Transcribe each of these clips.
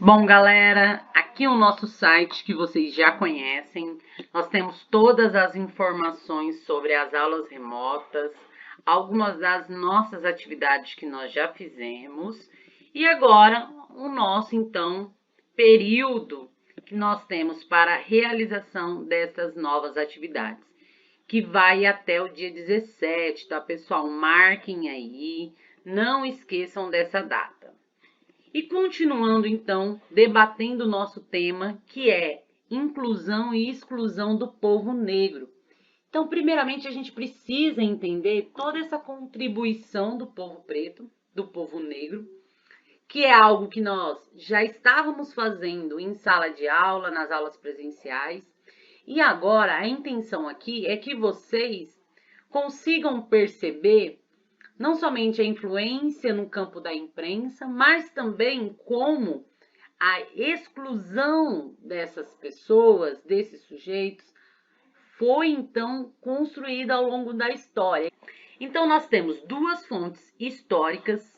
Bom, galera, aqui é o nosso site que vocês já conhecem. Nós temos todas as informações sobre as aulas remotas, algumas das nossas atividades que nós já fizemos e agora o nosso, então, período que nós temos para a realização dessas novas atividades, que vai até o dia 17, tá, pessoal? Marquem aí, não esqueçam dessa data. E continuando, então, debatendo o nosso tema, que é inclusão e exclusão do povo negro. Então, primeiramente, a gente precisa entender toda essa contribuição do povo preto, do povo negro, que é algo que nós já estávamos fazendo em sala de aula, nas aulas presenciais, e agora a intenção aqui é que vocês consigam perceber não somente a influência no campo da imprensa, mas também como a exclusão dessas pessoas, desses sujeitos, foi então construída ao longo da história. Então nós temos duas fontes históricas.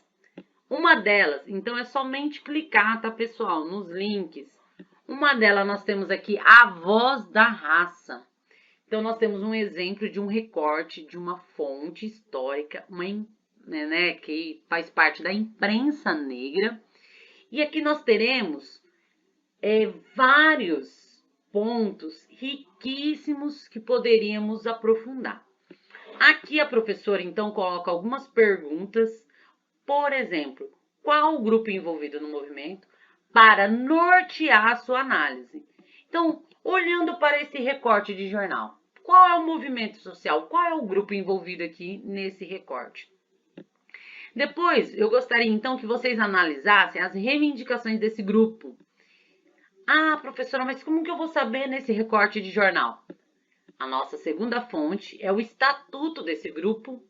Uma delas, então é somente clicar, tá, pessoal, nos links. Uma delas nós temos aqui a Voz da Raça. Então nós temos um exemplo de um recorte de uma fonte histórica, que faz parte da imprensa negra. E aqui nós teremos vários pontos riquíssimos que poderíamos aprofundar. Aqui a professora, então, coloca algumas perguntas, por exemplo, qual o grupo envolvido no movimento, para nortear a sua análise. Então, olhando para esse recorte de jornal, qual é o movimento social? Qual é o grupo envolvido aqui nesse recorte? Depois, eu gostaria então que vocês analisassem as reivindicações desse grupo. Ah, professora, mas como que eu vou saber nesse recorte de jornal? A nossa segunda fonte é o estatuto desse grupo,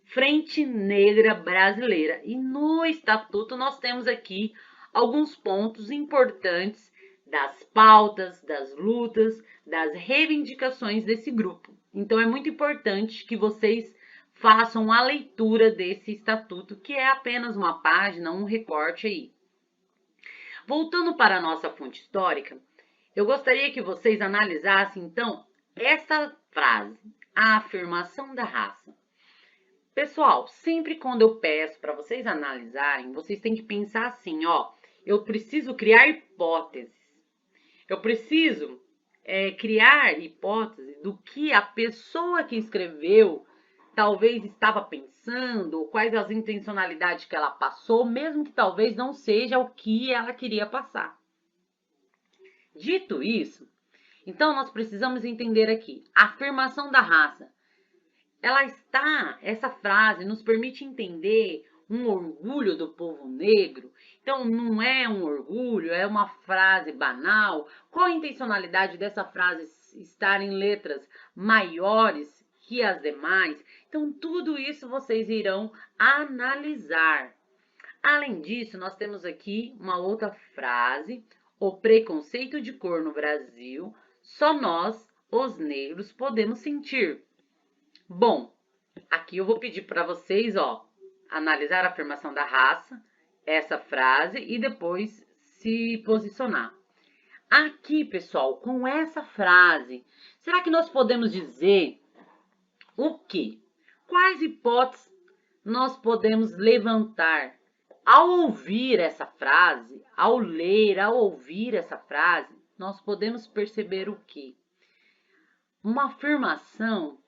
Frente Negra Brasileira. E no estatuto nós temos aqui alguns pontos importantes das pautas, das lutas, das reivindicações desse grupo. Então é muito importante que vocês façam a leitura desse estatuto, que é apenas uma página, um recorte aí. Voltando para a nossa fonte histórica, eu gostaria que vocês analisassem, então, essa frase, a afirmação da raça. Pessoal, sempre quando eu peço para vocês analisarem, vocês têm que pensar assim, ó, eu preciso criar hipóteses. Eu preciso criar hipóteses do que a pessoa que escreveu talvez estava pensando, ou quais as intencionalidades que ela passou, mesmo que talvez não seja o que ela queria passar. Dito isso, então nós precisamos entender aqui, a afirmação da raça. Essa frase nos permite entender um orgulho do povo negro. Então, não é um orgulho, é uma frase banal. Qual a intencionalidade dessa frase estar em letras maiores que as demais? Então, tudo isso vocês irão analisar. Além disso, nós temos aqui uma outra frase: o preconceito de cor no Brasil, só nós, os negros, podemos sentir. Bom, aqui eu vou pedir para vocês, ó, analisar a afirmação da raça, essa frase e depois se posicionar. Aqui, pessoal, com essa frase, será que nós podemos dizer o quê? Quais hipóteses nós podemos levantar ao ouvir essa frase, ao ler, ao ouvir essa frase? Nós podemos perceber o quê? Uma afirmação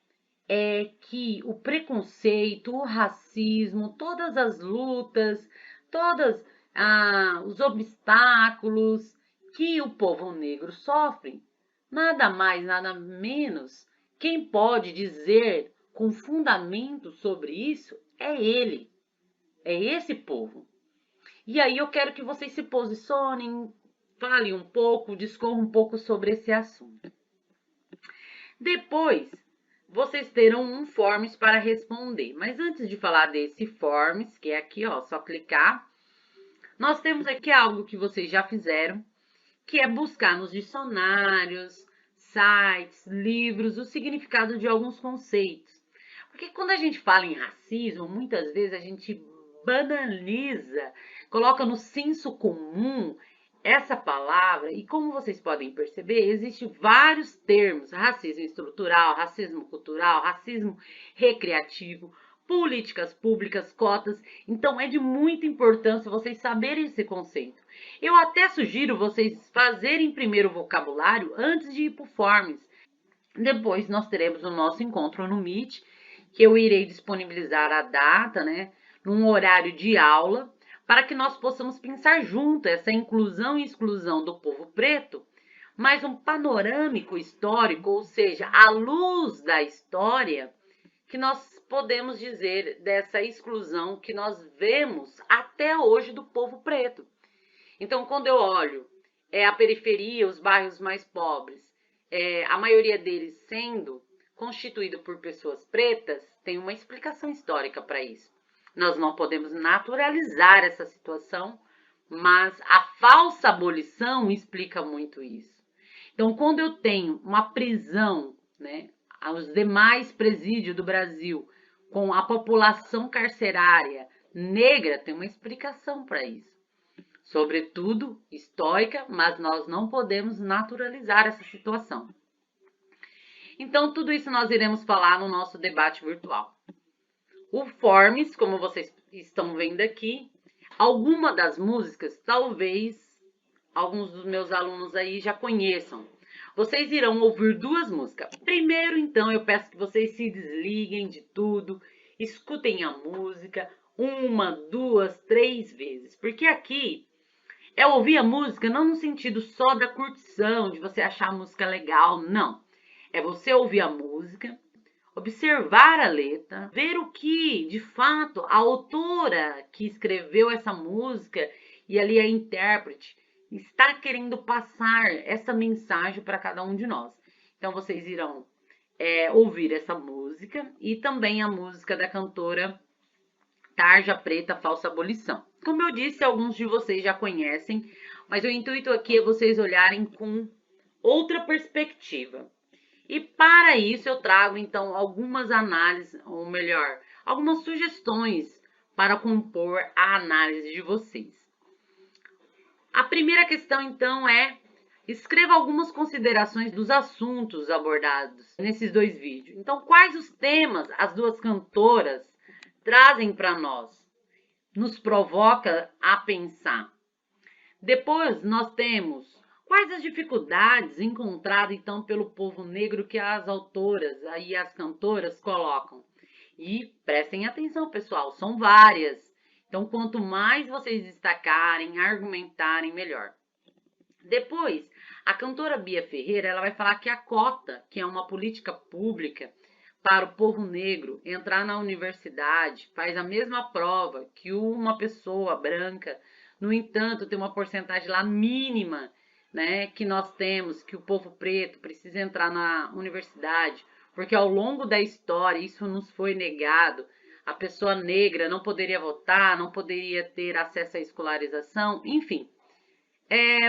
é que o preconceito, o racismo, todas as lutas, todos os obstáculos que o povo negro sofre, nada mais, nada menos, quem pode dizer com fundamento sobre isso é ele, é esse povo. E aí eu quero que vocês se posicionem, falem um pouco, discorram um pouco sobre esse assunto. Depois, vocês terão um forms para responder. Mas antes de falar desse forms, que é aqui, ó, só clicar, nós temos aqui algo que vocês já fizeram, que é buscar nos dicionários, sites, livros, o significado de alguns conceitos. Porque quando a gente fala em racismo, muitas vezes a gente banaliza, coloca no senso comum essa palavra, e como vocês podem perceber, existem vários termos: racismo estrutural, racismo cultural, racismo recreativo, políticas públicas, cotas. Então é de muita importância vocês saberem esse conceito. Eu até sugiro vocês fazerem primeiro o vocabulário antes de ir para o Forms. Depois nós teremos o nosso encontro no Meet, que eu irei disponibilizar a data, né, num horário de aula, para que nós possamos pensar junto essa inclusão e exclusão do povo preto, mas um panorâmico histórico, ou seja, à luz da história, que nós podemos dizer dessa exclusão que nós vemos até hoje do povo preto. Então, quando eu olho a periferia, os bairros mais pobres, a maioria deles sendo constituído por pessoas pretas, tem uma explicação histórica para isso. Nós não podemos naturalizar essa situação, mas a falsa abolição explica muito isso. Então, quando eu tenho uma prisão, né, aos demais presídios do Brasil, com a população carcerária negra, tem uma explicação para isso. Sobretudo histórica, mas nós não podemos naturalizar essa situação. Então, tudo isso nós iremos falar no nosso debate virtual. O Forms, como vocês estão vendo aqui, alguma das músicas, talvez alguns dos meus alunos aí já conheçam. Vocês irão ouvir duas músicas. Primeiro, então, eu peço que vocês se desliguem de tudo, escutem a música uma, duas, três vezes, porque aqui é ouvir a música não no sentido só da curtição, de você achar a música legal, não. É você ouvir a música, observar a letra, ver o que, de fato, a autora que escreveu essa música e ali a intérprete está querendo passar essa mensagem para cada um de nós. Então, vocês irão ouvir essa música e também a música da cantora Tarja Preta, Falsa Abolição. Como eu disse, alguns de vocês já conhecem, mas o intuito aqui é vocês olharem com outra perspectiva. E para isso eu trago então algumas análises, ou melhor, algumas sugestões para compor a análise de vocês. A primeira questão então é: escreva algumas considerações dos assuntos abordados nesses dois vídeos. Então, quais os temas as duas cantoras trazem para nós? Nos provoca a pensar. Depois nós temos quais as dificuldades encontradas então pelo povo negro que as autoras e as cantoras colocam. E prestem atenção, pessoal, são várias. Então, quanto mais vocês destacarem, argumentarem, melhor. Depois, a cantora Bia Ferreira, ela vai falar que a cota, que é uma política pública para o povo negro entrar na universidade, faz a mesma prova que uma pessoa branca. No entanto, tem uma porcentagem lá mínima, né, que nós temos, que o povo preto precisa entrar na universidade, porque ao longo da história isso nos foi negado. A pessoa negra não poderia votar, não poderia ter acesso à escolarização, enfim.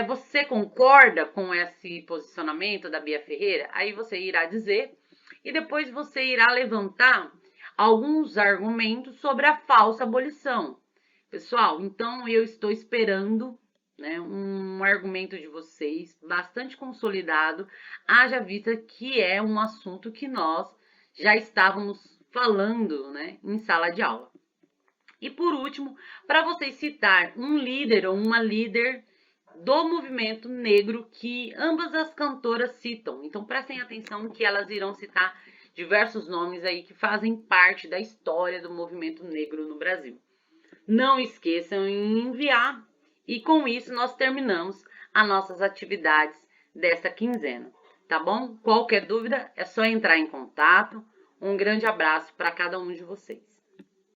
Você concorda com esse posicionamento da Bia Ferreira? Aí você irá dizer, e depois você irá levantar alguns argumentos sobre a falsa abolição. Pessoal, então eu estou esperando, né, um argumento de vocês bastante consolidado, haja vista que é um assunto que nós já estávamos falando, né, em sala de aula. E por último, para vocês citar um líder ou uma líder do movimento negro que ambas as cantoras citam. Então prestem atenção que elas irão citar diversos nomes aí que fazem parte da história do movimento negro no Brasil. Não esqueçam em enviar. E com isso nós terminamos as nossas atividades desta quinzena, tá bom? Qualquer dúvida é só entrar em contato. Um grande abraço para cada um de vocês.